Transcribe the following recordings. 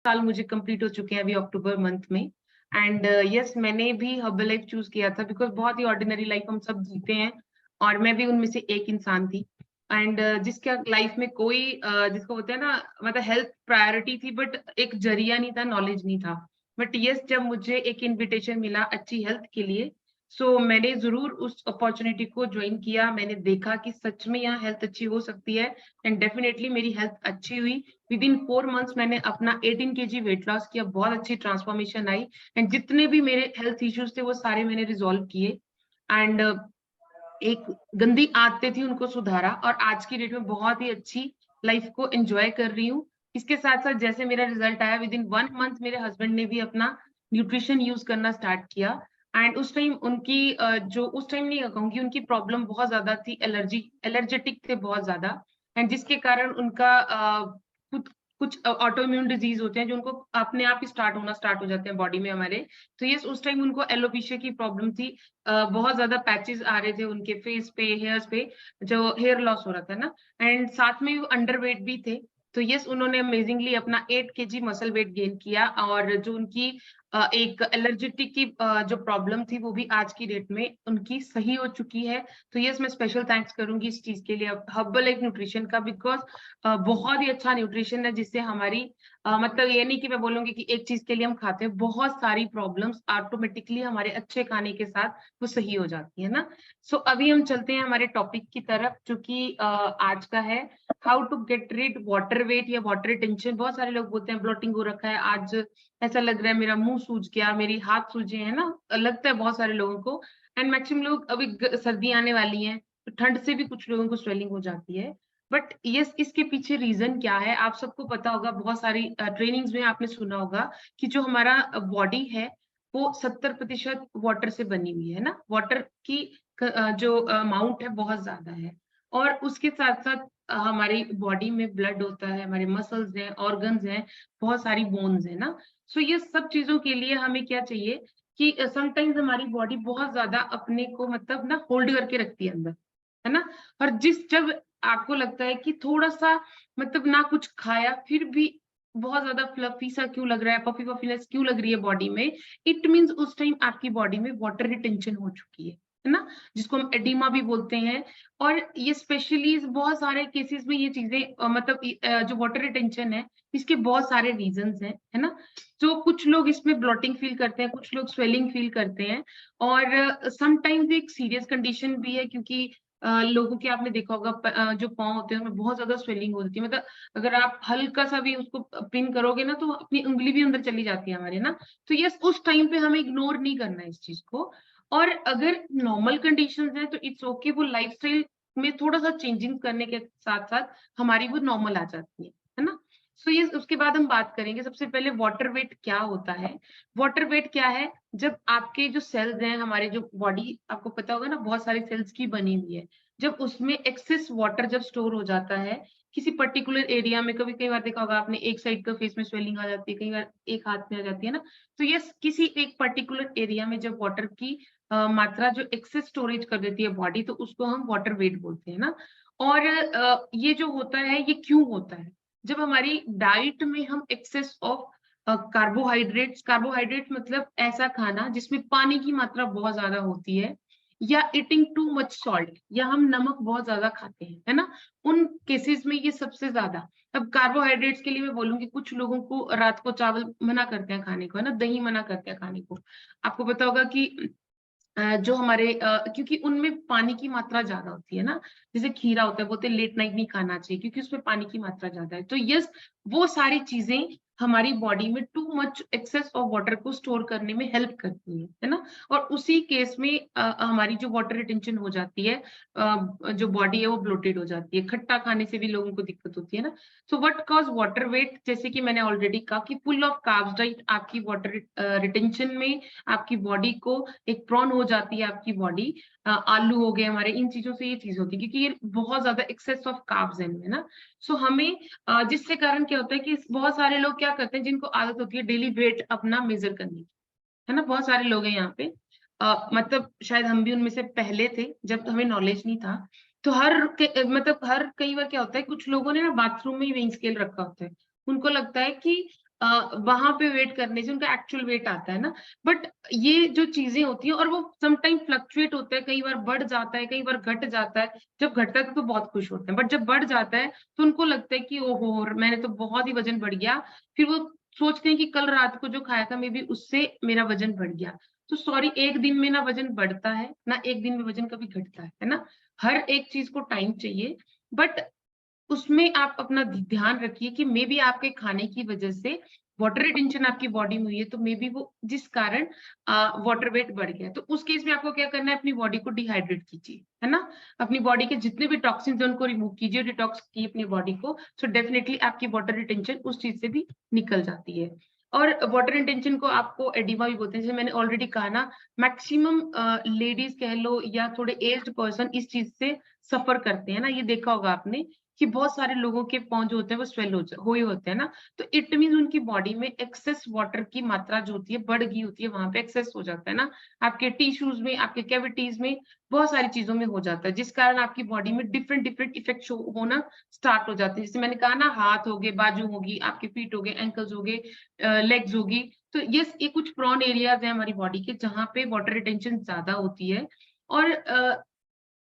साल मुझे कंप्लीट हो चुके हैं अभी अक्टूबर मंथ में। एंड यस, मैंने भी हर्बल लाइफ चूज किया था बिकॉज बहुत ही ऑर्डिनरी लाइफ हम सब जीते हैं और मैं भी उनमें से एक इंसान थी। एंड जिसका लाइफ में कोई जिसको होता है ना, मतलब हेल्थ प्रायोरिटी थी बट एक जरिया नहीं था, नॉलेज नहीं था। बट यस, जब मुझे एक इनविटेशन मिला अच्छी हेल्थ के लिए, सो मैंने जरूर उस अपॉर्चुनिटी को ज्वाइन किया। मैंने देखा कि सच में यहाँ हेल्थ अच्छी हो सकती है एंड डेफिनेटली मेरी हेल्थ अच्छी हुई। विद इन 4 मंथ्स मैंने अपना 18 kg वेट लॉस किया, बहुत अच्छी ट्रांसफॉर्मेशन आई। एंड जितने भी मेरे हेल्थ इश्यूज थे वो सारे मैंने रिजोल्व किए। एंड एक गंदी आदतें थी उनको सुधारा और आज की डेट में बहुत ही अच्छी लाइफ को एंजॉय कर रही हूँ। इसके साथ साथ जैसे मेरा रिजल्ट आया, विद इन 1 मंथ मेरे हस्बैंड ने भी अपना न्यूट्रिशन यूज करना स्टार्ट किया। एंड उस टाइम उनकी जो उस टाइम नहीं कहूंगी, उनकी प्रॉब्लम बहुत ज्यादा थी, एलर्जेटिक थे बहुत ज्यादा। एंड जिसके कारण उनका खुद कुछ ऑटो इम्यून डिजीज होते हैं जो उनको अपने आप ही स्टार्ट हो जाते हैं बॉडी में हमारे। तो ये उस टाइम उनको एलोपेशिया की प्रॉब्लम थी। बहुत ज्यादा पैचेस आ रहे थे उनके फेस पे, हेयर्स पे, जो हेयर लॉस हो रहा था ना। एंड साथ में वो अंडरवेट भी थे। तो यस, उन्होंने अमेजिंगली अपना 8 kg मसल वेट गेन किया और जो उनकी एक एलर्जेटिक की जो प्रॉब्लम थी वो भी आज की डेट में उनकी सही हो चुकी है। तो यस, मैं स्पेशल थैंक्स करूंगी इस चीज के लिए हर्बल एक न्यूट्रिशन का, बिकॉज बहुत ही अच्छा न्यूट्रिशन है जिससे हमारी मतलब ये नहीं कि मैं बोलूंगी कि एक चीज के लिए हम खाते हैं, बहुत सारी प्रॉब्लम्स ऑटोमेटिकली हमारे अच्छे खाने के साथ वो सही हो जाती है ना। सो अभी हम चलते हैं हमारे टॉपिक की तरफ जो कि आज का है how to get rid water weight या वाटर रिटेंशन। बहुत सारे लोग बोलते हैं ब्लोटिंग हो रखा है, आज ऐसा लग रहा है मेरा मुंह सूज गया, मेरी हाथ सूजे है ना, लगता है बहुत सारे लोगों को। एंड मैक्सिमम लोग अभी सर्दी आने वाली है तो ठंड से भी कुछ लोगों को स्वेलिंग हो जाती है। बट यस, इसके पीछे रीजन क्या है आप सबको पता होगा, बहुत सारी ट्रेनिंग्स में आपने सुना होगा कि जो हमारा बॉडी है वो 70% वाटर से बनी हुई है ना। वाटर की जो अमाउंट है बहुत ज्यादा है। और उसके साथ साथ हमारी बॉडी में ब्लड होता है, हमारे मसल्स हैं, ऑर्गन्स हैं, बहुत सारी बोन्स है ना। सो ये सब चीजों के लिए हमें क्या चाहिए कि समटाइम्स हमारी बॉडी बहुत ज्यादा अपने को मतलब ना होल्ड करके रखती है अंदर, है ना। और जब आपको लगता है कि थोड़ा सा मतलब ना कुछ खाया फिर भी बहुत ज्यादा फ्लफी सा क्यों लग रहा है, पफी पफीनेस क्यों लग रही है बॉडी में, इट मीन्स उस टाइम आपकी बॉडी में वाटर रिटेंशन हो चुकी है ना, जिसको हम एडिमा भी बोलते हैं। और ये स्पेशली बहुत सारे केसेस में ये चीजें मतलब जो वाटर रिटेंशन है इसके बहुत सारे रीजंस हैं, है ना। तो कुछ लोग इसमें ब्लॉटिंग फील करते हैं, कुछ लोग स्वेलिंग फील करते हैं। और समटाइम्स एक सीरियस कंडीशन भी है क्योंकि लोगों के आपने देखा होगा जो पाँव होते हैं उनमें बहुत ज्यादा स्वेलिंग होती है, मतलब अगर आप हल्का सा भी उसको पिन करोगे ना तो अपनी उंगली भी अंदर चली जाती है हमारे ना। तो यस, उस टाइम पे हमें इग्नोर नहीं करना है इस चीज को। और अगर नॉर्मल कंडीशंस है तो इट्स ओके, वो लाइफस्टाइल में थोड़ा सा चेंजिंग करने के साथ साथ हमारी वो नॉर्मल आ जाती है ना। सो ये उसके बाद हम बात करेंगे सबसे पहले वाटर वेट क्या होता है। वाटर वेट क्या है, जब आपके जो सेल्स हैं, हमारे जो बॉडी आपको पता होगा ना बहुत सारी सेल्स की बनी हुई है, जब उसमें एक्सेस वाटर जब स्टोर हो जाता है किसी पर्टिकुलर एरिया में, कभी कई बार देखा होगा आपने एक साइड का फेस में स्वेलिंग आ जाती है, कई बार एक हाथ में आ जाती है ना। तो ये किसी एक पर्टिकुलर एरिया में जब वाटर की मात्रा जो एक्सेस स्टोरेज कर देती है बॉडी, तो उसको हम वाटर वेट बोलते हैं ना। और ये जो होता है ये क्यों होता है, जब हमारी डाइट में हम एक्सेस ऑफ कार्बोहाइड्रेट्स मतलब ऐसा खाना जिसमें पानी की मात्रा बहुत ज्यादा होती है, या ईटिंग टू मच सॉल्ट, या हम नमक बहुत ज्यादा खाते हैं, है ना। उन केसेस में ये सबसे ज्यादा। अब कार्बोहाइड्रेट्स के लिए मैं बोलूंगी, कुछ लोगों को रात को चावल मना करते हैं खाने को, है ना, दही मना करते हैं खाने को। आपको पता होगा कि जो हमारे क्योंकि उनमें पानी की मात्रा ज्यादा होती है ना। जैसे खीरा होता है, बोलते हैं लेट नाइट नहीं खाना चाहिए क्योंकि उसमें पानी की मात्रा ज्यादा है। तो यस, वो सारी चीजें हमारी बॉडी में too much excess of water को स्टोर करने में हेल्प करती है ना। और उसी केस में हमारी जो वाटर रिटेंशन हो जाती है, जो बॉडी है वो ब्लोटेड हो जाती है, खट्टा खाने से भी लोगों को दिक्कत होती है ना। So what cause water weight, जैसे कि मैंने ऑलरेडी कहा कि फुल ऑफ कार्ब्स डाइट आपकी वाटर रिटेंशन में आपकी बॉडी को एक प्रॉन हो जाती है आपकी बॉडी। आलू हो गए हमारे, इन चीजों से ये चीज होती है क्योंकि ये बहुत ज्यादा एक्सेस ऑफ कार्ब्स है इनमें ना। सो हमें जिससे कारण क्या होता है कि बहुत सारे लोग क्या करते हैं जिनको आदत होती है डेली वेट अपना मेजर करने की, है ना। बहुत सारे लोग हैं यहाँ पे, मतलब शायद हम भी उनमें से पहले थे जब हमें नॉलेज नहीं था। तो मतलब हर कई बार क्या होता है, कुछ लोगों ने ना बाथरूम में ही वेइंग स्केल रखा होता है। उनको लगता है कि वहां पे वेट करने से उनका एक्चुअल वेट आता है ना। बट ये जो चीजें होती है और वो समटाइम फ्लक्चुएट होता है, कई बार बढ़ जाता है, कई बार घट जाता है। जब घटता है तो बहुत खुश होते हैं, बट जब बढ़ जाता है तो उनको लगता है कि ओहो मैंने तो बहुत ही वजन बढ़ गया। फिर वो सोचते हैं कि कल रात को जो खाया था मे बी उससे मेरा वजन बढ़ गया। तो सॉरी, एक दिन में ना वजन बढ़ता है ना एक दिन में वजन कभी घटता है ना। हर एक चीज को टाइम चाहिए, बट उसमें आप अपना ध्यान रखिए कि मे बी आपके खाने की वजह से वाटर रिटेंशन आपकी बॉडी में हुई है, तो मे बी वो जिस कारण वाटर वेट बढ़ गया है। तो उस केस में आपको क्या करना है, अपनी बॉडी को डिहाइड्रेट कीजिए, है ना। अपनी बॉडी के जितने भी टॉक्सिन्स हैं उनको रिमूव कीजिए, डिटॉक्स कीजिए अपनी बॉडी को। सो डेफिनेटली आपकी वाटर रिटेंशन उस चीज से भी निकल जाती है। और वाटर रिटेंशन को आपको एडिमा भी बोलते हैं, जैसे मैंने ऑलरेडी कहा ना, मैक्सिमम लेडीज कह लो या थोड़े एज्ड पर्सन इस चीज से सफर करते हैं ना। ये देखा होगा आपने कि बहुत सारे लोगों के पाँव जो होते हैं वो स्वेल हुए होते हैं ना। तो इट मीन उनकी बॉडी में एक्सेस वाटर की मात्रा जो होती है बढ़ गई होती है, वहां पे एक्सेस हो जाता है ना। आपके टिश्यूज में, आपके कैविटीज में, बहुत सारी चीजों में हो जाता है, जिस कारण आपकी बॉडी में डिफरेंट डिफरेंट इफेक्ट होना स्टार्ट हो जाते हैं। जैसे मैंने कहा ना, हाथ हो गए, बाजू होगी, आपके फीट हो गए, एंकल्स हो गए, लेग्स होगी। तो ये कुछ प्रॉन एरियाज है हमारी बॉडी के जहाँ पे वाटर रिटेंशन ज्यादा होती है। और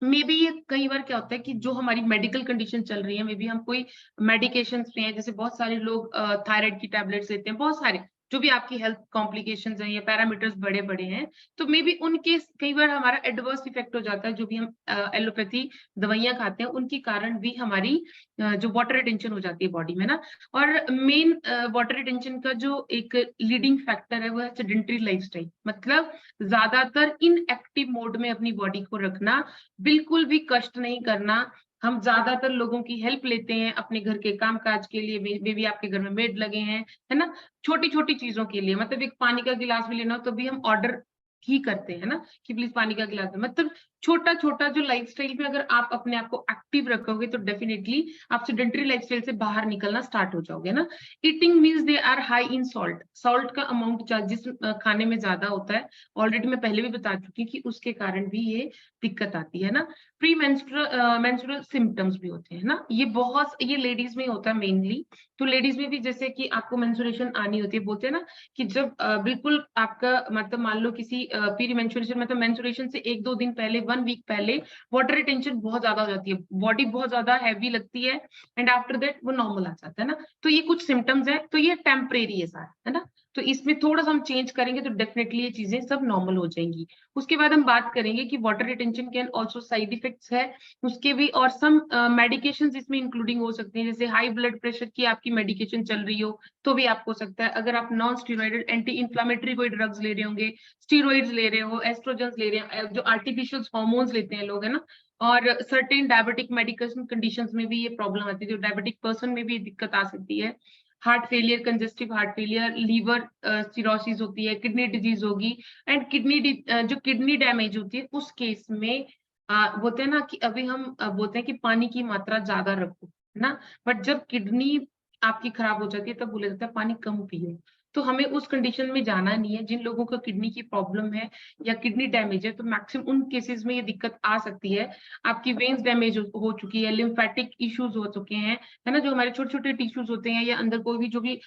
मे बी ये कई बार क्या होता है कि जो हमारी मेडिकल कंडीशन चल रही है, मे बी हम कोई मेडिकेशन पे हैं, जैसे बहुत सारे लोग थायराइड की टैबलेट्स लेते हैं, बहुत सारे जो भी आपकी हेल्थ कॉम्प्लिकेशंस हैं या पैरामीटर्स बड़े बड़े हैं, तो मे बी उनके कई बार हमारा एडवर्स इफेक्ट हो जाता है। जो भी हम एलोपैथी दवाइयां खाते हैं उनके कारण भी हमारी जो वाटर रिटेंशन हो जाती है बॉडी में ना। और मेन वाटर रिटेंशन का जो एक लीडिंग फैक्टर है वो है सेडेंटरी लाइफस्टाइल, मतलब ज्यादातर इनएक्टिव मोड में अपनी बॉडी को रखना, बिल्कुल भी कष्ट नहीं करना। हम ज्यादातर लोगों की हेल्प लेते हैं अपने घर के कामकाज के लिए, मे बी आपके घर में मेड लगे हैं, है ना। छोटी छोटी चीजों के लिए, मतलब एक पानी का गिलास भी लेना हो तो भी हम ऑर्डर ही करते हैं ना कि प्लीज पानी का गिलास दे। मतलब छोटा छोटा जो लाइफस्टाइल में अगर आप अपने आप को एक्टिव रखोगे तो डेफिनेटली आप सेडेंटरी लाइफस्टाइल से बाहर निकलना स्टार्ट हो जाओगे ना। Eating means they are high in salt, salt का अमाउंट जिस खाने में ज्यादा होता है, ऑलरेडी मैं पहले भी बता चुकी कि उसके कारण भी ये दिक्कत आती है ना। प्री मेंस्ट्रुअल सिम्टम्स भी होते हैं ना, ये लेडीज में होता है मेनली। तो लेडीज में भी जैसे कि आपको मेंस्ट्रुएशन आनी होती है, बोलते हैं ना कि जब बिल्कुल आपका मतलब मान लो किसी प्री मेंस्ट्रुएशन मतलब मेंस्ट्रुएशन से 1-2 दिन पहले, 1 वीक पहले वाटर रिटेंशन बहुत ज्यादा हो जाती है, बॉडी बहुत ज्यादा हैवी लगती है, एंड आफ्टर दैट वो नॉर्मल आ जाता है ना। तो ये कुछ सिम्टम्स है, तो ये टेम्परेरी है सारा, है ना। तो इसमें थोड़ा सा हम चेंज करेंगे तो डेफिनेटली ये चीजें सब नॉर्मल हो जाएंगी। उसके बाद हम बात करेंगे कि water retention can also side effects है उसके भी, और सम मेडिकेशन इसमें इंक्लूडिंग हो सकते हैं। जैसे हाई ब्लड प्रेशर की आपकी मेडिकेशन चल रही हो तो भी आपको हो सकता है। अगर आप नॉन स्टीरॉइडल एंटी इंफ्लामेटरी कोई ड्रग्स ले रहे होंगे, स्टीरॉइड्स ले रहे हो, एस्ट्रोजन ले रहे हैं, जो आर्टिफिशियल हॉर्मोन्स लेते हैं लोग, है ना। और सर्टेन डायबिटिक मेडिकेशन कंडीशंस में भी ये प्रॉब्लम आती है, जो डायबिटिक पर्सन में भी दिक्कत आ सकती है। Heart failure, congestive heart failure, liver cirrhosis होती है, किडनी डिजीज होगी, एंड जो किडनी डैमेज होती है उस केस में बोलते हैं ना कि अभी हम बोलते हैं कि पानी की मात्रा ज्यादा रखो, है ना। बट जब किडनी आपकी खराब हो जाती है तब बोला जाता है पानी कम पियो। तो हमें उस कंडीशन में जाना नहीं है। जिन लोगों को किडनी की प्रॉब्लम है या किडनी डैमेज है, तो मैक्सिमम उन केसेस में ये दिक्कत आ सकती है। आपकी वेन्स डैमेज हो चुकी है, लिम्फेटिक इश्यूज हो चुके हैं, है ना, जो हमारे छोटे छोटे टिश्यूज होते हैं या अंदर कोई भी जो भी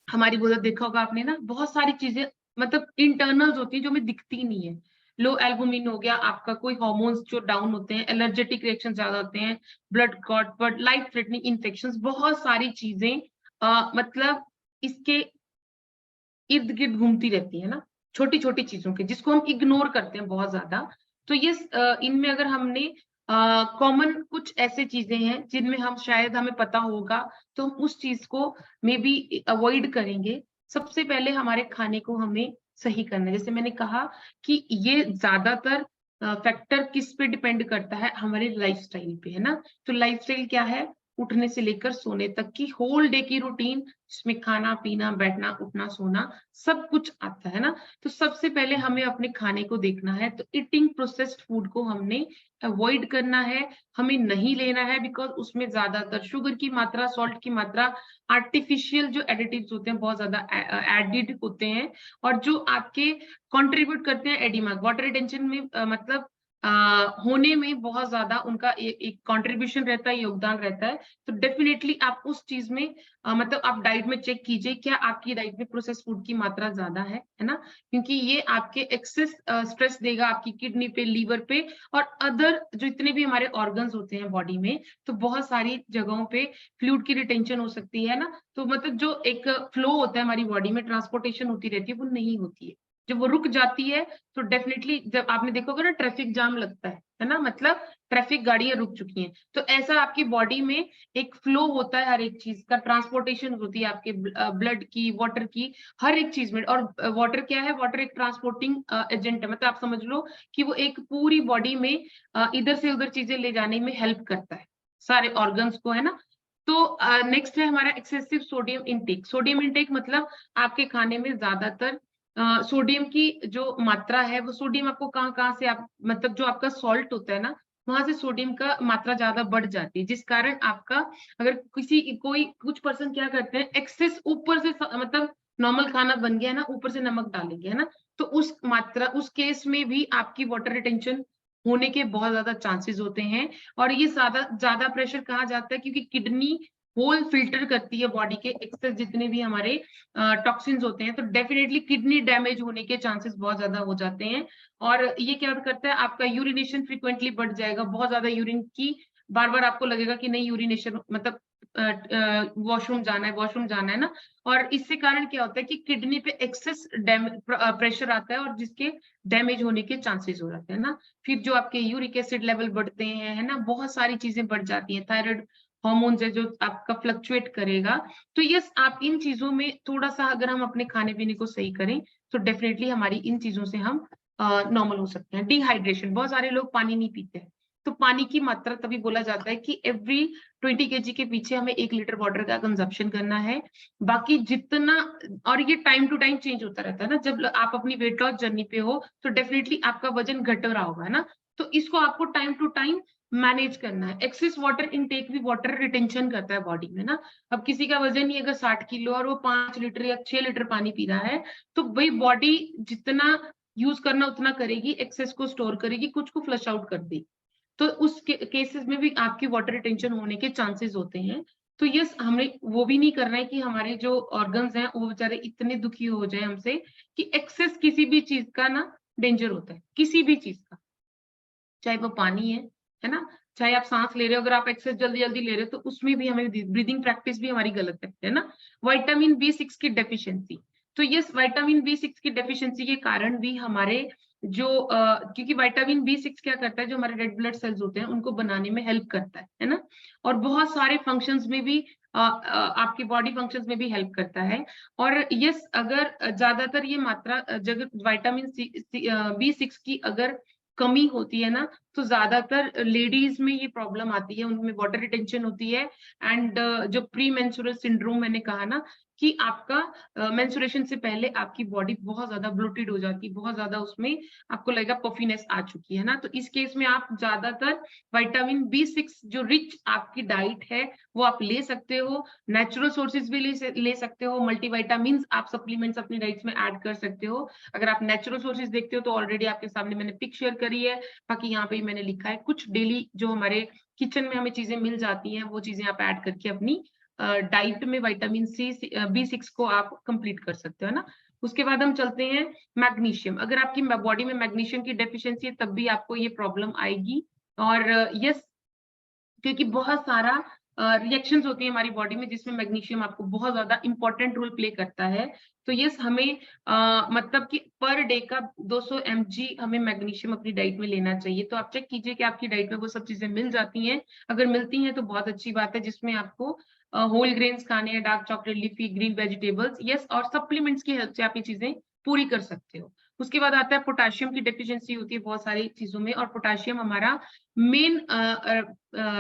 हमारी बोलत देखा होगा आपने ना, बहुत सारी चीजें मतलब इंटरनल्स होती है जो हमें दिखती नहीं है। लो एल्बुमिन हो गया, आपका कोई हार्मोन्स जो डाउन होते हैं, एलर्जेटिक रिएक्शन ज्यादा होते हैं, blood clot, but life threatening infections, बहुत सारी चीजें मतलब इसके इर्द गिर्द घूमती रहती है ना, छोटी छोटी चीजों के जिसको हम इग्नोर करते हैं बहुत ज्यादा। तो ये इनमें अगर हमने कॉमन कुछ ऐसे चीजें हैं जिनमें हम शायद हमें पता होगा तो हम उस चीज को मे बी अवॉइड करेंगे। सबसे पहले हमारे खाने को हमें सही करना है। जैसे मैंने कहा कि ये ज्यादातर फैक्टर किस पे डिपेंड करता है, हमारे लाइफस्टाइल पे, है ना। तो लाइफस्टाइल क्या है, उठने से लेकर सोने तक की होल डे की रूटीन, जिसमें खाना पीना बैठना उठना सोना सब कुछ आता है ना। तो सबसे पहले हमें अपने खाने को देखना है। तो ईटिंग प्रोसेस्ड फूड को हमने अवॉइड करना है, हमें नहीं लेना है, बिकॉज उसमें ज्यादातर शुगर की मात्रा, सॉल्ट की मात्रा, आर्टिफिशियल जो एडिटिव्स होते हैं बहुत ज्यादा एडिड होते हैं, और जो आपके कंट्रीब्यूट करते हैं एडिमा वाटर रिटेंशन में, मतलब होने में बहुत ज्यादा उनका एक कंट्रीब्यूशन रहता है, योगदान रहता है। तो डेफिनेटली आप उस चीज में मतलब आप डाइट में चेक कीजिए क्या आपकी डाइट में प्रोसेस फूड की मात्रा ज्यादा है ना, क्योंकि ये आपके एक्सेस स्ट्रेस देगा आपकी किडनी पे, लीवर पे और अदर जो इतने भी हमारे ऑर्गन्स होते हैं बॉडी में। तो बहुत सारी जगहों पे फ्लूइड की रिटेंशन हो सकती है ना, तो मतलब जो एक फ्लो होता है हमारी बॉडी में, ट्रांसपोर्टेशन होती रहती है, वो नहीं होती है। जब वो रुक जाती है तो डेफिनेटली जब आपने देखोगे ना ट्रैफिक जाम लगता है ना, मतलब ट्रैफिक गाड़ियां रुक चुकी हैं। तो ऐसा आपकी बॉडी में एक फ्लो होता है, हर एक चीज का ट्रांसपोर्टेशन होती है आपके ब्लड की, वाटर की, हर एक चीज में। और वाटर क्या है, वाटर एक ट्रांसपोर्टिंग एजेंट है, मतलब आप समझ लो कि वो एक पूरी बॉडी में इधर से उधर चीजें ले जाने में हेल्प करता है सारे ऑर्गन्स को, है ना। तो नेक्स्ट है हमारा excessive sodium intake. Sodium intake मतलब आपके खाने में ज्यादातर सोडियम की जो मात्रा है, वो सोडियम आपको कहाँ से आप मतलब जो आपका सॉल्ट होता है ना, वहां से सोडियम का मात्रा ज्यादा बढ़ जाती है, जिस कारण आपका अगर कोई कुछ पर्सन क्या करते हैं, एक्सेस ऊपर से मतलब नॉर्मल खाना बन गया है ना, ऊपर से नमक डालेंगे, है ना, तो उस केस में भी आपकी वाटर रिटेंशन होने के बहुत ज्यादा चांसेस होते हैं। और ये ज्यादा ज्यादा प्रेशर कहाँ जाता है, क्योंकि किडनी होल फिल्टर करती है बॉडी के एक्सेस जितने भी हमारे टॉक्सिन्स होते हैं, तो डेफिनेटली किडनी डैमेज होने के चांसेस बहुत ज्यादा हो जाते हैं। और ये क्या करता है, आपका यूरिनेशन फ्रिक्वेंटली बढ़ जाएगा, बहुत ज्यादा यूरिन की बार बार आपको लगेगा कि नहीं यूरिनेशन मतलब वॉशरूम जाना है, वॉशरूम जाना है ना। और इससे कारण क्या होता है कि किडनी पे एक्सेस प्रेशर आता है और जिसके डैमेज होने के चांसेस हो जाते हैं ना। फिर जो आपके यूरिक एसिड लेवल बढ़ते हैं, है ना, बहुत सारी चीजें बढ़ जाती हैं, थायराइड हार्मोन्स है जो आपका फ्लक्चुएट करेगा। तो यस, आप इन चीजों में थोड़ा सा अगर हम अपने खाने पीने को सही करें तो डेफिनेटली हमारी इन चीजों से हम नॉर्मल हो सकते हैं। डिहाइड्रेशन, बहुत सारे लोग पानी नहीं पीते हैं, तो पानी की मात्रा तभी बोला जाता है कि एवरी 20 kg के पीछे हमें 1 लीटर वाटर का कंजप्शन करना है। बाकी जितना, और ये टाइम टू टाइम चेंज होता रहता है ना, जब आप अपनी वेट लॉस जर्नी पे हो तो डेफिनेटली आपका वजन घट रहा होगा, है ना, तो इसको आपको टाइम टू टाइम मैनेज करना है। एक्सेस वाटर इनटेक भी वाटर रिटेंशन करता है बॉडी में ना। अब किसी का वजन ही अगर 60 किलो और वो 5 लीटर या 6 लीटर पानी पी रहा है, तो वही बॉडी जितना यूज करना उतना करेगी, एक्सेस को स्टोर करेगी, कुछ को फ्लश आउट कर देगी। तो उस केसेस में भी आपकी वाटर रिटेंशन होने के चांसेस होते हैं। तो यस, हमें वो भी नहीं करना है कि हमारे जो ऑर्गन्स हैं वो बेचारे इतने दुखी हो जाए हमसे कि एक्सेस किसी भी चीज का ना डेंजर होता है, किसी भी चीज का, चाहे वो पानी है ना, चाहे आप सांस ले रहे हो, अगर आप एक्सेस जल्दी जल्दी ले रहे हो तो उसमें भी हमें ब्रीदिंग प्रैक्टिस भी हमारी गलत है ना। विटामिन B6 की डेफिशिएंसी, तो यस, विटामिन B6 की डेफिशिएंसी के कारण भी हमारे जो क्योंकि विटामिन B6 क्या करता है, जो हमारे रेड ब्लड सेल्स होते हैं उनको बनाने में हेल्प करता है ना, और बहुत सारे फंक्शंस में भी आपकी बॉडी फंक्शंस में भी हेल्प करता है। और यस, अगर ज्यादातर ये मात्रा जगह विटामिन B6 की अगर कमी होती है ना, तो ज्यादातर लेडीज में ये प्रॉब्लम आती है, उनमें वाटर रिटेंशन होती है। एंड जो प्री मेंस्ट्रुअल सिंड्रोम मैंने कहा ना, कि आपका मेंस्ट्रुएशन से पहले आपकी बॉडी बहुत ज्यादा ब्लोटेड हो जाती है, बहुत ज्यादा उसमें आपको लगेगा पफीनेस आ चुकी है ना, तो इस केस में आप ज्यादातर विटामिन B6 जो रिच आपकी डाइट है वो आप ले सकते हो। नेचुरल सोर्सेज भी ले सकते हो, मल्टीविटामिन आप सप्लीमेंट्स अपनी डाइट में ऐड कर सकते हो। अगर आप नेचुरल सोर्सेज देखते हो तो ऑलरेडी आपके सामने मैंने पिक शेयर करी है, बाकी यहाँ पे मैंने लिखा है कुछ डेली जो हमारे किचन में हमें चीजें मिल जाती हैं, वो चीजें आप ऐड करके अपनी डाइट में विटामिन B6 को आप कंप्लीट कर सकते हो ना। उसके बाद हम चलते हैं मैग्नीशियम। अगर आपकी बॉडी में मैग्नीशियम की डेफिशिएंसी है तब भी आपको ये प्रॉब्लम आएगी। और यस, क्योंकि बहुत सारा रिएक्शंस होती है हमारी बॉडी में जिसमें मैग्नीशियम आपको बहुत ज्यादा इंपॉर्टेंट रोल प्ले करता है। तो यस, हमें मतलब कि पर डे का 200 mg हमें मैग्नीशियम अपनी डाइट में लेना चाहिए। तो आप चेक कीजिए कि आपकी डाइट में वो सब चीजें मिल जाती हैं, अगर मिलती हैं तो बहुत अच्छी बात है, जिसमें आपको होल ग्रेन्स खाने हैं, dark chocolate, leafy green vegetables, yes, और सप्लीमेंट्स की हेल्प से आप ये चीजें पूरी कर सकते हो। उसके बाद आता है पोटाशियम की डेफिशिएंसी होती है बहुत सारी चीजों में, और पोटाशियम हमारा मेन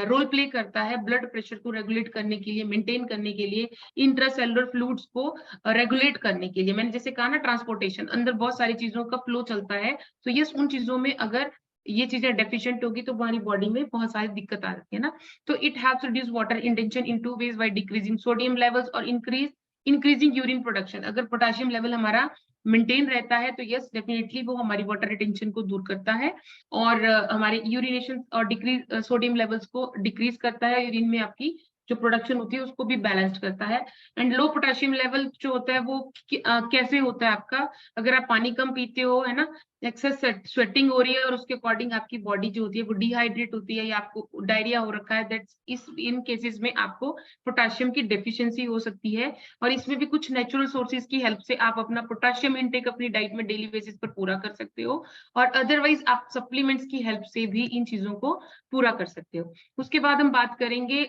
रोल प्ले करता है ब्लड प्रेशर को रेगुलेट करने के लिए, मेंटेन करने के लिए, इंट्रासेलुलर फ्लूइड्स को रेगुलेट करने के लिए। मैंने जैसे कहा ना, ट्रांसपोर्टेशन, अंदर बहुत सारी चीजों का फ्लो चलता है, तो ये उन चीजों में अगर ये चीजें डेफिशिएंट होगी तो हमारी बॉडी में बहुत सारी दिक्कत आ रही है ना। तो it helps reduce water intention in 2 ways, by decreasing sodium levels और इंक्रीजिंग यूरिन प्रोडक्शन। अगर पोटेशियम लेवल हमारा मेंटेन रहता है तो यस डेफिनेटली वो हमारी वाटर रिटेंशन को दूर करता है और हमारे यूरिनेशन और डिक्रीज सोडियम लेवल्स को डिक्रीज करता है, यूरिन में आपकी जो प्रोडक्शन होती है उसको भी बैलेंस करता है। एंड लो पोटेशियम लेवल जो होता है वो कैसे होता है आपका, अगर आप पानी कम पीते हो, है ना, एक्सेस स्वेटिंग हो रही है और उसके अकॉर्डिंग आपकी बॉडी जो होती है वो डिहाइड्रेट होती है या आपको डायरिया हो रखा है, दैट्स इस इन केसेस में आपको पोटेशियम की डेफिशिएंसी हो सकती है। और इसमें भी कुछ नेचुरल सोर्सेज की हेल्प से आप अपना पोटेशियम इनटेक अपनी डाइट में डेली बेसिस पर पूरा कर सकते हो, और अदरवाइज आप सप्लीमेंट्स की हेल्प से भी इन चीजों को पूरा कर सकते हो। उसके बाद हम बात करेंगे,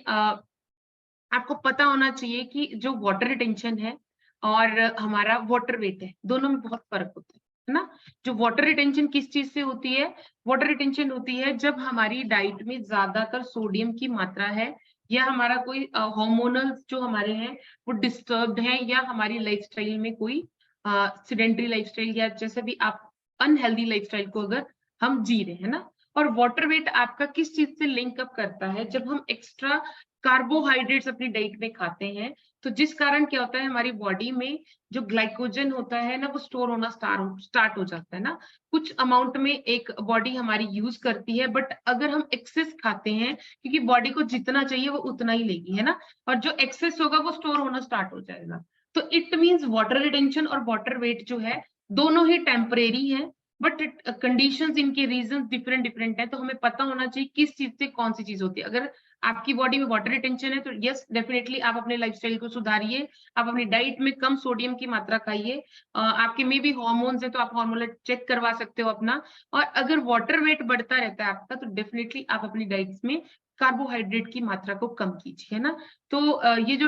आपको पता होना चाहिए कि जो वाटर रिटेंशन है और हमारा वाटर वेट है, दोनों में बहुत फर्क होता है ना। जो वाटर रिटेंशन किस चीज से होती है, वाटर रिटेंशन होती है जब हमारी डाइट में ज्यादातर सोडियम की मात्रा है, या हमारा कोई हार्मोनल जो हमारे हैं वो डिस्टर्ब्ड है, या हमारी लाइफस्टाइल में कोई सिडेंटरी लाइफस्टाइल या जैसे भी आप अनहेल्दी लाइफस्टाइल को अगर हम जी रहे हैं ना। और वाटर वेट आपका किस चीज से लिंक अप करता है, जब हम एक्स्ट्रा कार्बोहाइड्रेट्स अपनी डाइट में खाते हैं, तो जिस कारण क्या होता है हमारी बॉडी में जो ग्लाइकोजन होता है ना वो स्टोर होना स्टार्ट हो जाता है ना। कुछ अमाउंट में एक बॉडी हमारी यूज करती है, बट अगर हम एक्सेस खाते हैं, क्योंकि बॉडी को जितना चाहिए वो उतना ही लेगी, है ना, और जो एक्सेस होगा वो स्टोर होना स्टार्ट हो जाएगा। तो इट मीन्स वाटर रिटेंशन और वाटर वेट जो है दोनों ही टेम्परेरी है, बट कंडीशंस इनके रीजंस डिफरेंट डिफरेंट है। तो हमें पता होना चाहिए किस चीज से कौन सी चीज होती है। अगर आपकी बॉडी में वाटर रिटेंशन है तो यस डेफिनेटली आप अपने लाइफस्टाइल को सुधारिए, आप अपनी डाइट में कम सोडियम की मात्रा खाइए। आपके में भी हार्मोन्स है तो आप हार्मोन चेक करवा सकते हो अपना। और अगर वाटर वेट बढ़ता रहता है आपका तो डेफिनेटली आप अपनी डाइट्स में कार्बोहाइड्रेट की मात्रा को कम कीजिए, है ना। तो ये जो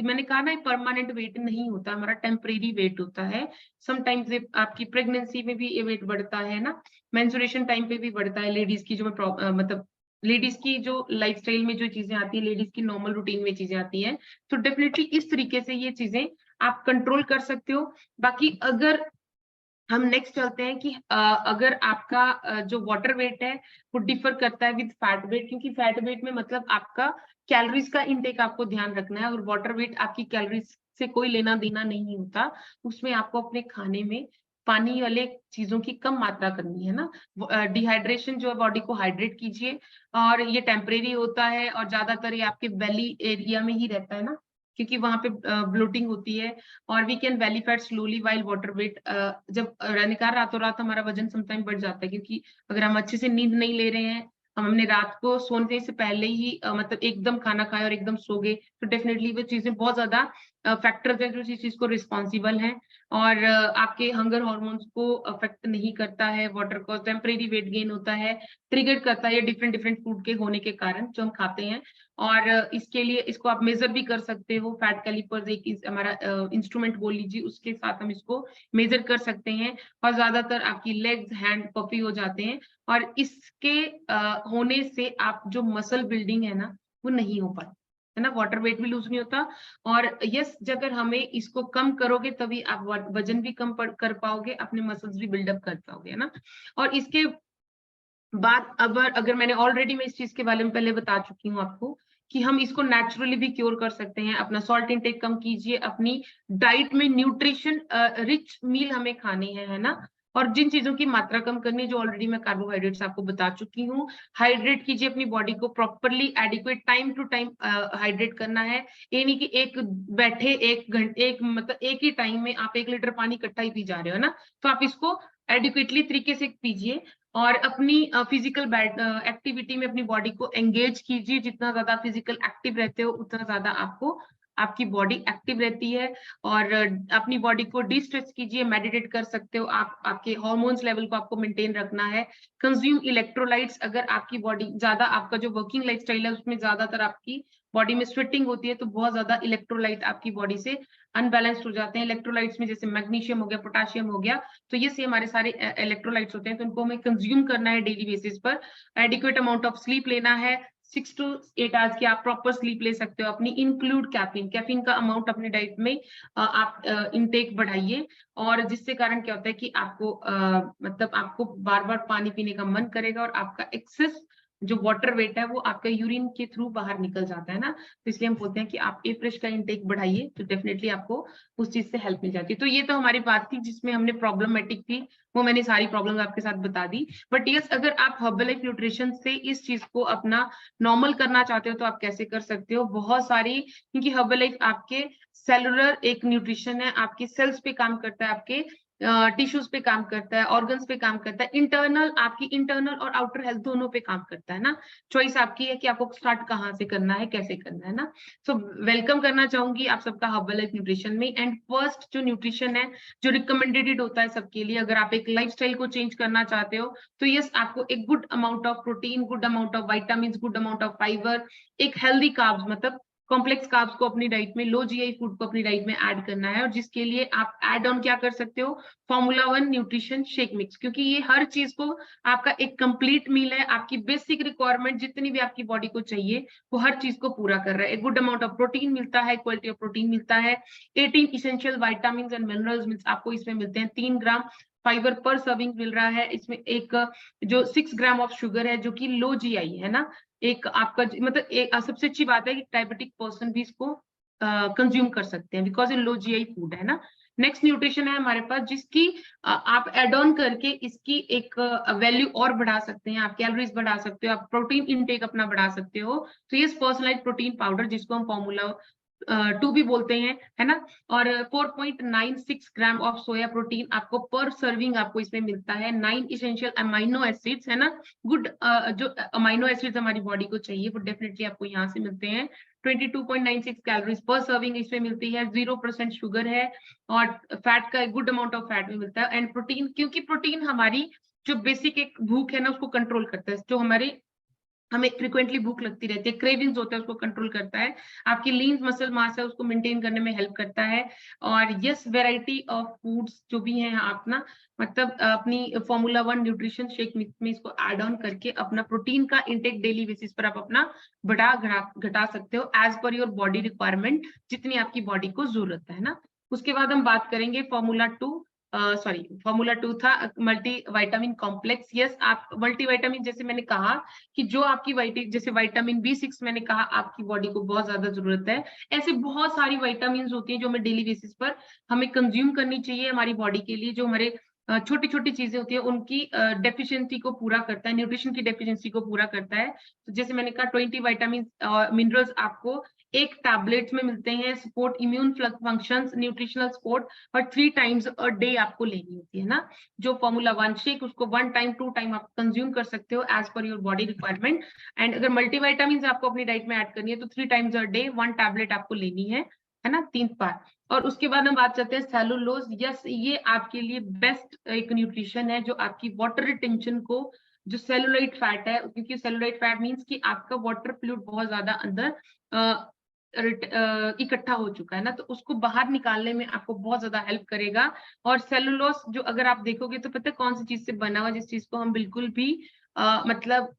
मैंने कहा ना परमानेंट वेट नहीं होता, हमारा टेम्परेरी वेट होता है। समटाइम्स आपकी प्रेगनेंसी में भी ये वेट बढ़ता है ना, मेंस्ट्रुएशन टाइम पे भी बढ़ता है। लेडीज की जो मतलब लेडीज की जो लाइफस्टाइल में जो चीजें आती है, लेडीज की नॉर्मल रूटीन में चीजें आती हैं, तो डेफिनेटली इस तरीके से ये चीजें आप कंट्रोल कर सकते हो। बाकी अगर हम नेक्स्ट चलते हैं कि अगर आपका जो वाटर वेट है वो डिफर करता है विद फैट वेट, क्योंकि फैट वेट में मतलब आपका कैलोरीज का इनटेक आपको ध्यान रखना है, और वाटर वेट आपकी कैलोरीज से कोई लेना देना नहीं होता। उसमें आपको अपने खाने में पानी वाले चीजों की कम मात्रा करनी है ना। डिहाइड्रेशन जो है, बॉडी को हाइड्रेट कीजिए, और ये टेम्परेरी होता है और ज्यादातर ये आपके बेली एरिया में ही रहता है ना, क्योंकि वहां पे ब्लोटिंग होती है। और we can belly fat slowly while water weight, जब निकाल रातों रात हमारा वजन समटाइम बढ़ जाता है, क्योंकि अगर हम अच्छे से नींद नहीं ले रहे हैं, हमने रात को सोने से पहले ही मतलब एकदम खाना खाया और एकदम सो गए, तो डेफिनेटली वो चीजें बहुत ज्यादा फैक्टर्स हैं जो इस चीज को रिस्पॉन्सिबल हैं। और आपके हंगर हॉर्मोन्स को अफेक्ट नहीं करता है वाटर को, टेम्परेरी वेट गेन होता है, ट्रिगर करता है डिफरेंट डिफरेंट फूड के होने के कारण जो हम खाते हैं। और इसके लिए इसको आप मेजर भी कर सकते हो, फैट कैलिपर्स एक हमारा इंस्ट्रूमेंट बोल लीजिए, उसके साथ हम इसको मेजर कर सकते हैं। और ज्यादातर आपकी लेग्स हैंड पफी हो जाते हैं, और इसके होने से आप जो मसल बिल्डिंग है ना वो नहीं हो पाती है ना, वाटर वेट भी लूज नहीं होता। और यस अगर हमें इसको कम करोगे तभी आप वजन भी कम कर पाओगे, अपने मसल्स भी बिल्डअप कर पाओगे, है ना। और इसके बाद अगर मैं इस चीज के बारे में पहले बता चुकी हूँ आपको कि हम इसको नेचुरली भी क्योर कर सकते हैं। अपना सॉल्ट इंटेक कम कीजिए, अपनी डाइट में न्यूट्रिशन रिच मील हमें खाने हैं, है ना। और जिन चीजों की मात्रा कम करनी है, जो ऑलरेडी मैं कार्बोहाइड्रेट्स आपको बता चुकी हूँ, हाइड्रेट कीजिए अपनी बॉडी को properly, adequate time to time hydrate करना है। ये नहीं कि एक बैठे एक घंटे मतलब एक ही टाइम में आप 1 लीटर पानी इकट्ठा ही पी जा रहे हो ना, तो आप इसको एडिक्वेटली तरीके से पीजिए। और अपनी फिजिकल एक्टिविटी में अपनी बॉडी को एंगेज कीजिए, जितना ज्यादा फिजिकल एक्टिव रहते हो उतना ज्यादा आपकी बॉडी एक्टिव रहती है। और अपनी बॉडी को डिस्ट्रेस कीजिए, मेडिटेट कर सकते हो आप, आपके हार्मोन्स लेवल को आपको मेंटेन रखना है। कंज्यूम इलेक्ट्रोलाइट्स, अगर आपकी बॉडी ज्यादा, आपका जो वर्किंग लाइफस्टाइल है उसमें ज्यादातर आपकी बॉडी में स्वेटिंग होती है, तो बहुत ज्यादा इलेक्ट्रोलाइट आपकी बॉडी से अनबैलेंस्ड हो जाते हैं। इलेक्ट्रोलाइट्स में जैसे मैग्नीशियम हो गया, पोटाशियम हो गया, तो ये से हमारे सारे इलेक्ट्रोलाइट्स होते हैं, तो इनको हमें कंज्यूम करना है डेली बेसिस पर। एडिक्वेट अमाउंट ऑफ स्लीप लेना है, 6 to 8 आवर्स की आप प्रॉपर स्लीप ले सकते हो अपनी। इंक्लूड कैफीन का अमाउंट अपने डाइट में आप इनटेक बढ़ाइए, और जिससे कारण क्या होता है कि आपको मतलब आपको बार बार पानी पीने का मन करेगा, और आपका एक्सेस जो वाटर वेट है वो आपका यूरिन के थ्रू बाहर निकल जाता है ना, तो इसलिए हम बोलते हैं कि आप ए फ्रेश का इंटेक बढ़ाइए, तो डेफिनेटली आपको उस चीज से हेल्प मिल जाती है। तो ये तो हमारी बात थी जिसमें हमने प्रॉब्लमेटिक थी, वो मैंने सारी प्रॉब्लम आपके साथ बता दी। बट यस, अगर आप हर्बलाइफ न्यूट्रिशन से इस चीज को अपना नॉर्मल करना चाहते हो तो आप कैसे कर सकते हो, बहुत सारी, क्योंकि हर्बलाइफ आपके सेलुलर एक न्यूट्रिशन है, आपके सेल्स पे काम करता है, आपके टिश्यूज पे काम करता है, ऑर्गन्स पे काम करता है, इंटरनल, आपकी इंटरनल और आउटर हेल्थ दोनों पे काम करता है ना। चॉइस आपकी है कि आपको स्टार्ट कहाँ से करना है, कैसे करना है ना। सो वेलकम करना चाहूंगी आप सबका हर्बलाइफ न्यूट्रिशन में। एंड फर्स्ट जो न्यूट्रिशन है जो रिकमेंडेड होता है सबके लिए, अगर आप एक लाइफस्टाइल को चेंज करना चाहते हो तो यस, आपको एक good amount of protein, good amount of vitamin, good amount of fibre, एक हेल्दी कार्ब्स, मतलब कॉम्प्लेक्स कार्ब्स को अपनी डाइट में, लो जीआई फूड को अपनी डाइट में ऐड करना है। और जिसके लिए आप ऐड ऑन क्या कर सकते हो, फॉर्मूला 1 न्यूट्रिशन शेक मिक्स, क्योंकि ये हर चीज को आपका एक कंप्लीट मील है, आपकी बेसिक रिक्वायरमेंट जितनी भी आपकी बॉडी को चाहिए वो हर चीज को पूरा कर रहा है। एक गुड अमाउंट ऑफ प्रोटीन मिलता है, क्वालिटी ऑफ प्रोटीन मिलता है, 18 इसेंशियल विटामिन एंड मिनरल्स आपको इसमें मिलते हैं, 3 ग्राम फाइबर पर सर्विंग मिल रहा है, इसमें एक जो 6 ग्राम ऑफ शुगर है जो कि लो जीआई है ना। एक आपका मतलब एक सबसे अच्छी बात है कि डायबिटिक पर्सन भी इसको कंज्यूम कर सकते हैं, बिकॉज ये लो जीआई फूड है ना। नेक्स्ट न्यूट्रिशन है हमारे पास जिसकी आप एड ऑन करके इसकी एक वैल्यू और बढ़ा सकते हैं, आप कैलोरीज बढ़ा सकते हो, आप प्रोटीन इनटेक अपना बढ़ा सकते हो। तो ये पर्सनलाइज्ड प्रोटीन पाउडर जिसको हम फॉर्मूला 2 भी बोलते हैं, है ना। और 4.96 ग्राम ऑफ सोया प्रोटीन आपको पर सर्विंग आपको इसमें मिलता है, 9 इसेंशियल अमाइनो एसिड्स, है ना। गुड जो अमाइनो एसिड्स हमारी बॉडी को चाहिए वो डेफिनेटली आपको यहाँ से मिलते हैं। 22.96 कैलोरीज पर सर्विंग इसमें मिलती है, 0% शुगर है, और फैट का एक गुड अमाउंट ऑफ फैट भी मिलता है। एंड प्रोटीन, क्योंकि प्रोटीन हमारी जो बेसिक एक भूख है ना उसको कंट्रोल करता है, जो हमारे हमें फ्रिक्वेंटली भूख लगती रहती है, क्रेविंग्स होता है उसको कंट्रोल करता है, आपकी लीन मसल मास है उसको मेंटेन करने में हेल्प करता है। और यस, वैरायटी ऑफ फूड्स जो भी हैं आप ना, मतलब अपनी फॉर्मूला 1 न्यूट्रिशन शेक मिक्स में इसको ऐड ऑन करके अपना प्रोटीन का इंटेक डेली बेसिस पर आप अपना बढ़ा घटा सकते हो as per your body requirement, जितनी आपकी बॉडी को जरूरत है ना। उसके बाद हम बात करेंगे फॉर्मूला 2, फॉर्मूला 2 था मल्टी विटामिन कॉम्प्लेक्स। यस, आप मल्टी विटामिन, जैसे मैंने कहा कि जो आपकी जैसे विटामिन B6 मैंने कहा आपकी बॉडी को बहुत ज्यादा जरूरत है, ऐसे बहुत सारी विटामिन होती हैं जो हमें डेली बेसिस पर हमें कंज्यूम करनी चाहिए हमारी बॉडी के लिए, जो हमारे छोटी छोटी चीजें होती है उनकी डेफिशिएंसी को पूरा करता है, न्यूट्रिशन की डेफिशिएंसी को पूरा करता है। तो जैसे मैंने कहा 20 विटामिन मिनरल्स आपको एक टैबलेट में मिलते हैं, support immune functions, nutritional support, और 3 टाइम्स अ डे आपको लेनी होती है ना। जो फॉर्मूला 1 शेक उसको 1 टाइम 2 टाइम आप कंज्यूम कर सकते हो as per your body requirement. And अगर मल्टीविटामिन आपको अपनी डाइट में ऐड करनी है तो 3 टाइम्स अ डे 1 टैबलेट आपको लेनी है ना, 3 बार। और उसके बाद हम बात करते हैं सेलुलोज। यस, ये आपके लिए बेस्ट एक न्यूट्रिशन है जो आपकी वाटर रिटेंशन को, जो सेलुलाइट फैट है, क्योंकि सेलुलाइट फैट मींस कि आपका वाटर फ्लूइड बहुत ज्यादा अंदर इकट्ठा हो चुका है ना, तो उसको बाहर निकालने में आपको बहुत ज्यादा हेल्प करेगा। और सेलुलोज जो अगर आप देखोगे तो पता है कौन सी चीज से बना हुआ, जिस चीज को हम बिल्कुल भी मतलब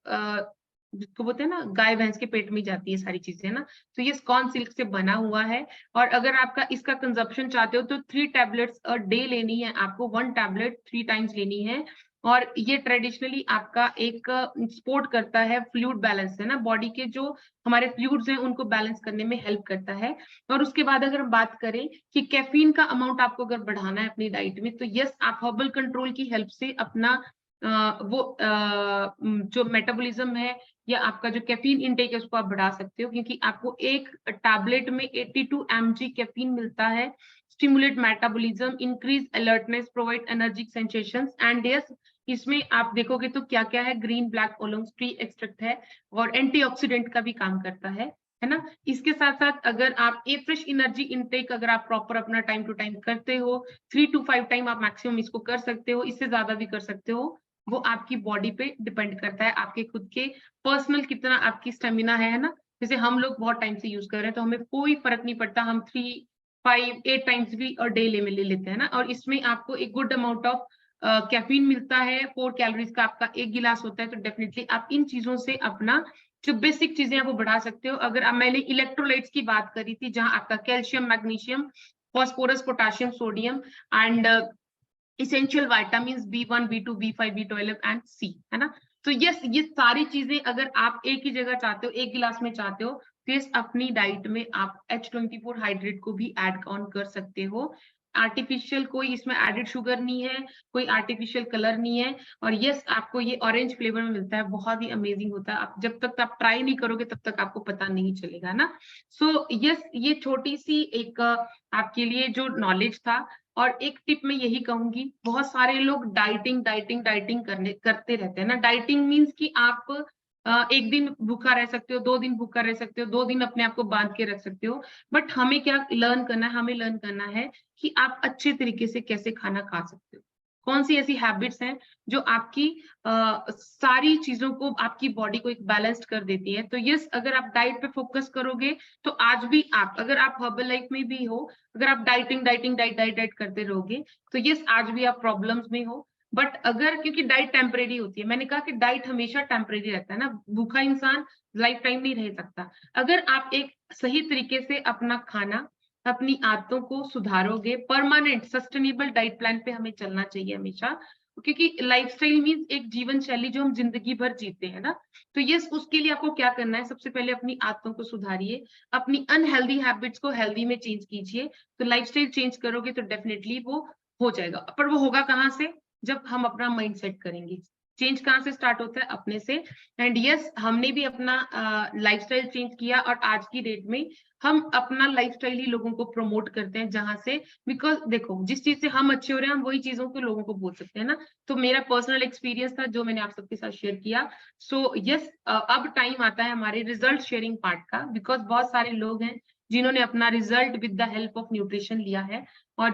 जिसको बोलते हैं ना, गाय भैंस के पेट में जाती है सारी चीजें, है ना। तो ये कॉर्न सिल्क से बना हुआ है। और अगर आपका इसका कंजप्शन चाहते हो तो 3 टैबलेट्स अ डे लेनी है आपको, 1 टैबलेट 3 टाइम्स लेनी है। और ये ट्रेडिशनली आपका एक सपोर्ट करता है फ्लूइड बैलेंस, है ना, बॉडी के जो हमारे फ्लूइड्स हैं उनको बैलेंस करने में हेल्प करता है। और उसके बाद अगर बात करें कि कैफीन का अमाउंट आपको अगर बढ़ाना है अपनी डाइट में, तो यस, आप हर्बल कंट्रोल की हेल्प से अपना जो मेटाबॉलिज्म है या आपका जो कैफीन इनटेक है उसको आप बढ़ा सकते हो, क्योंकि आपको एक टैबलेट में 82 mg कैफीन मिलता है। Stimulate metabolism, increase alertness, provide energic sensations, and yes, इसमें आप देखोगे तो क्या क्या है, green black oolong tree extract है और एंटीऑक्सीडेंट का भी काम करता है ना। इसके साथ साथ अगर आप ए फ्रेश एनर्जी इनटेक अगर आप प्रॉपर अपना टाइम टू टाइम करते हो, 3 to 5 टाइम आप मैक्सिमम इसको कर सकते हो, इससे ज्यादा भी कर सकते हो, वो आपकी बॉडी पे डिपेंड करता है, आपके खुद के पर्सनल कितना आपकी स्टेमिना है ना। जैसे हम लोग बहुत टाइम से यूज कर रहे हैं तो हमें कोई फर्क नहीं पड़ता, हम 3, 5, 8 टाइम्स भी और डे ले लेते हैं ना। और इसमें आपको एक गुड अमाउंट ऑफ कैफीन मिलता है, 4 कैलोरीज का आपका एक गिलास होता है। तो डेफिनेटली आप इन चीजों से अपना जो बेसिक चीजें हैं वो बढ़ा सकते हो। अगर मैंने इलेक्ट्रोलाइट्स की बात करी थी, जहां आपका calcium, magnesium, phosphorus, potassium, sodium and essential vitamin B1, B2, B5, B12 and C, है ना। तो यस, ये सारी चीजें अगर आप एक ही जगह चाहते हो, एक गिलास में चाहते हो, तो यस अपनी डाइट में आप H24 हाइड्रेट को भी ऐड ऑन कर सकते हो। आर्टिफिशियल कोई इसमें एडेड शुगर नहीं है, कोई आर्टिफिशियल कलर नहीं है, और यस आपको ये ऑरेंज फ्लेवर में मिलता है, बहुत ही अमेजिंग होता है। आप जब तक आप ट्राई नहीं करोगे तब तक आपको पता नहीं चलेगा ना। सो यस, ये छोटी-सी एक आपके लिए जो नॉलेज था। और एक टिप मैं यही कहूँगी, बहुत सारे लोग डाइटिंग, डाइटिंग, डाइटिंग करते रहते हैं ना। डाइटिंग मीन्स कि आप 1 दिन भूखा रह सकते हो, 2 दिन भूखा रह सकते हो, 2 दिन अपने आप को बाँध के रख सकते हो। बट हमें क्या लर्न करना है, हमें लर्न करना है कि आप अच्छे तरीके से कैसे खाना खा सकते हो। कौन-सी ऐसी हैबिट्स हैं जो आपकी सारी चीज़ों को, आपकी बॉडी को एक बैलेंस्ड कर देती है। तो यस, अगर आप डाइट पे फ़ोकस करोगे, तो आज भी आप, अगर आप हर्बल लाइफ में भी हो, अगर आप डाइटिंग, डाइटिंग, डाइट करते रहोगे, तो यस आज भी आप प्रॉब्लम्स में हो। बट अगर, क्योंकि डाइट टेम्परेरी होती है, मैंने कहा कि डाइट हमेशा टेम्परेरी रहता है ना, भूखा इंसान लाइफ टाइम नहीं रह सकता। अगर आप एक सही तरीके से अपना खाना, अपनी आदतों को सुधारोगे, परमानेंट सस्टेनेबल डाइट प्लान पे हमें चलना चाहिए हमेशा, क्योंकि लाइफस्टाइल मीन्स एक जीवन शैली जो हम जिंदगी भर जीते हैं ना। तो यस, उसके लिए आपको क्या करना है, सबसे पहले अपनी आदतों को सुधारिए, अपनी अनहेल्दी हैबिट्स को हेल्दी में चेंज कीजिए। तो लाइफस्टाइल चेंज करोगे तो डेफिनेटली वो हो जाएगा। पर वो होगा कहाँ से? जब हम अपना माइंड सेट करेंगे। चेंज कहाँ से स्टार्ट होता है? अपने से। एंड यस, हमने भी अपना लाइफस्टाइल चेंज किया, और आज की डेट में हम अपना लाइफस्टाइल ही लोगों को प्रमोट करते हैं, जहाँ से, बिकॉज़ देखो, जिस चीज़ से हम अच्छे हो रहे हैं, हम वही चीज़ों को लोगों को बोल सकते हैं ना। तो मेरा पर्सनल एक्सपीरियंस था जो मैंने आप सबके साथ शेयर किया। सो यस, अब टाइम आता है हमारे रिजल्ट शेयरिंग पार्ट का, बिकॉज़ बहुत सारे लोग हैं जिन्होंने अपना result with the help of nutrition लिया है, और